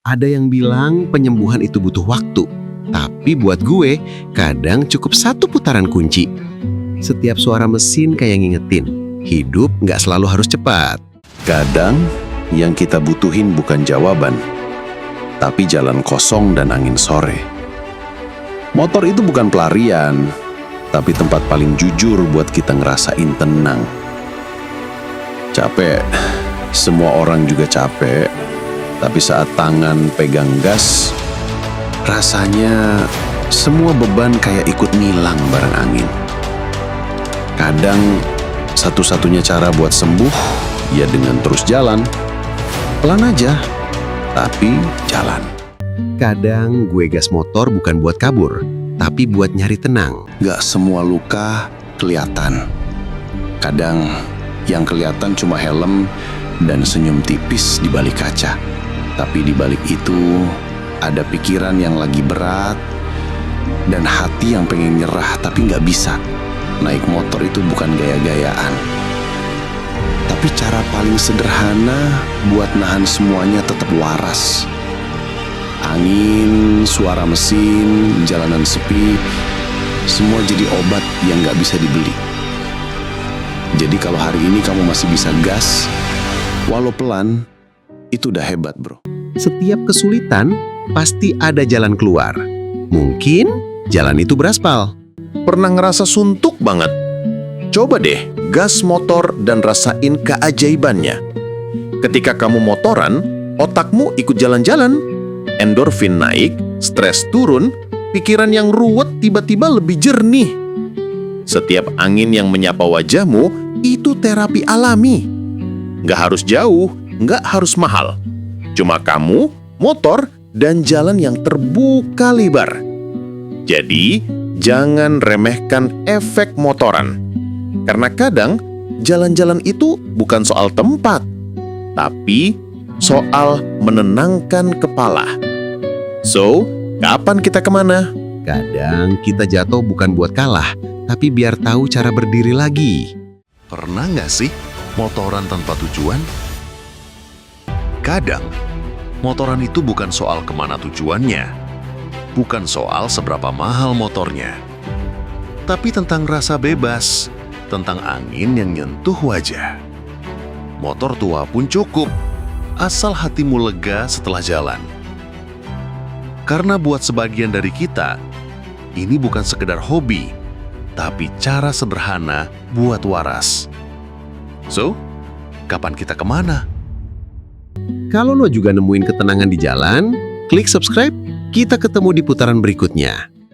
Ada yang bilang penyembuhan itu butuh waktu. Tapi buat gue, kadang cukup satu putaran kunci. Setiap suara mesin kayak ngingetin, hidup nggak selalu harus cepat. Kadang yang kita butuhin bukan jawaban, tapi jalan kosong dan angin sore. Motor itu bukan pelarian, tapi tempat paling jujur buat kita ngerasain tenang. Capek, semua orang juga capek, tapi saat tangan pegang gas, rasanya semua beban kayak ikut ngilang bareng angin. Kadang satu-satunya cara buat sembuh ya dengan terus jalan. Pelan aja, tapi jalan. Kadang gue gas motor bukan buat kabur, tapi buat nyari tenang. Gak semua luka kelihatan. Kadang yang kelihatan cuma helm dan senyum tipis di balik kaca. Tapi di balik itu ada pikiran yang lagi berat dan hati yang pengen nyerah tapi gak bisa. Naik motor itu bukan gaya-gayaan, tapi cara paling sederhana buat nahan semuanya tetap waras. Angin, suara mesin, jalanan sepi, semua jadi obat yang gak bisa dibeli. Jadi kalau hari ini kamu masih bisa gas, walau pelan, itu udah hebat, bro. Setiap kesulitan pasti ada jalan keluar. Mungkin jalan itu beraspal. Pernah ngerasa suntuk banget? Coba deh gas motor dan rasain keajaibannya. Ketika kamu motoran, otakmu ikut jalan-jalan, endorfin naik, stres turun, pikiran yang ruwet tiba-tiba lebih jernih. Setiap angin yang menyapa wajahmu, itu terapi alami. Nggak harus jauh, nggak harus mahal. Cuma kamu, motor, dan jalan yang terbuka lebar. Jadi, jangan remehkan efek motoran. Karena kadang, jalan-jalan itu bukan soal tempat, tapi soal menenangkan kepala. So, kapan kita kemana? Kadang kita jatuh bukan buat kalah, tapi biar tahu cara berdiri lagi. Pernah nggak sih motoran tanpa tujuan? Kadang, motoran itu bukan soal kemana tujuannya, bukan soal seberapa mahal motornya, tapi tentang rasa bebas, tentang angin yang nyentuh wajah. Motor tua pun cukup, asal hatimu lega setelah jalan. Karena buat sebagian dari kita, ini bukan sekedar hobi, tapi cara sederhana buat waras. So, kapan kita kemana? Kalau lo juga nemuin ketenangan di jalan, klik subscribe, kita ketemu di putaran berikutnya.